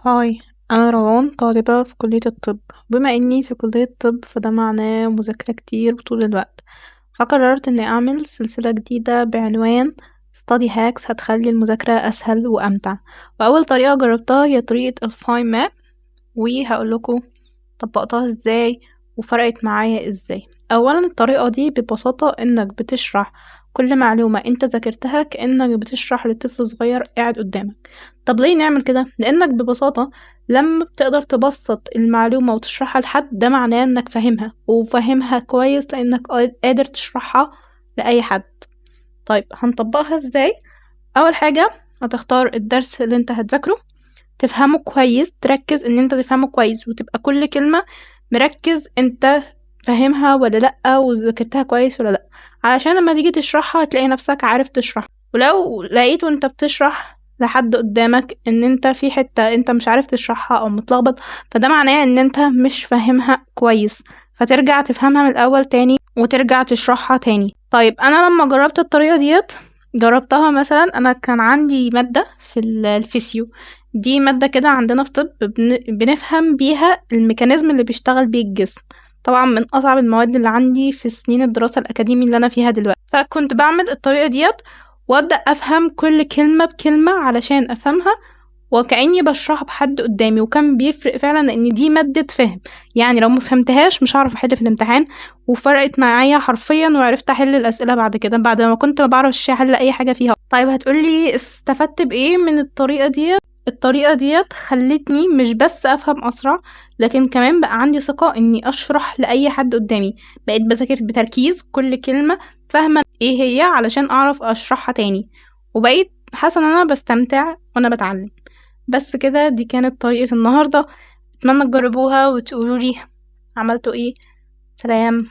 هاي، أنا روان طالبة في كلية الطب. بما إني في كلية الطب فده معناه مذاكرة كتير طول الوقت، فقررت إني أعمل سلسلة جديدة بعنوان study hacks هتخلي المذاكرة أسهل وأمتع. وأول طريقة جربتها هي طريقة الفاين ماب، وهقولكوا طبقتها ازاي وفرقت معايا ازاي. اولا الطريقة دي ببساطة انك بتشرح كل معلومة انت ذاكرتها كأنك بتشرح لطفل صغير قاعد قدامك. طب ليه نعمل كده؟ لانك ببساطة لما بتقدر تبسط المعلومة وتشرحها لحد ده معناه انك فاهمها وفاهمها كويس لانك قادر تشرحها لأي حد. طيب هنطبقها ازاي؟ اول حاجة هتختار الدرس اللي انت هتذاكره، تفهمه كويس، تركز ان انت تفهمه كويس وتبقى كل كلمة مركز انت فاهمها ولا لأ وذاكرتها كويس ولا لأ، علشان لما تيجي تشرحها تلاقي نفسك عارف تشرح. ولو لقيت وانت بتشرح لحد قدامك ان انت في حتة انت مش عارف تشرحها او متلخبط، فده معناه ان انت مش فاهمها كويس، فترجع تفهمها من الاول تاني وترجع تشرحها تاني. طيب انا لما جربت الطريقة ديت جربتها مثلا، انا كان عندي مادة في الفيسيو، دي مادة كده عندنا في طب بنفهم بيها الميكانيزم اللي بيشتغل بيه الجسم. طبعا من أصعب المواد اللي عندي في سنين الدراسة الأكاديمي اللي أنا فيها دلوقتي، فكنت بعمل الطريقة ديت وأبدأ أفهم كل كلمة بكلمة علشان أفهمها وكأني بشرح بحد قدامي، وكان بيفرق فعلا لأن دي مادة فهم. يعني لو مفهمتهاش مش هعرف أحل في الامتحان، وفرقت معايا حرفيا وعرفت أحل الأسئلة بعد كده بعد ما كنت ما بعرفش أحل أي حاجة فيها. طيب هتقولي استفدت بإيه من الطريقة دي؟ الطريقة ديت خلتني مش بس أفهم أسرع، لكن كمان بقى عندي ثقة إني أشرح لأي حد قدامي. بقيت بذاكر بتركيز كل كلمة، فاهمة إيه هي علشان أعرف أشرحها تاني، وبقيت حاسة إن أنا بستمتع وأنا بتعلم. بس كده، دي كانت طريقة النهاردة. أتمنى تجربوها وتقولولي عملتوا إيه. سلام.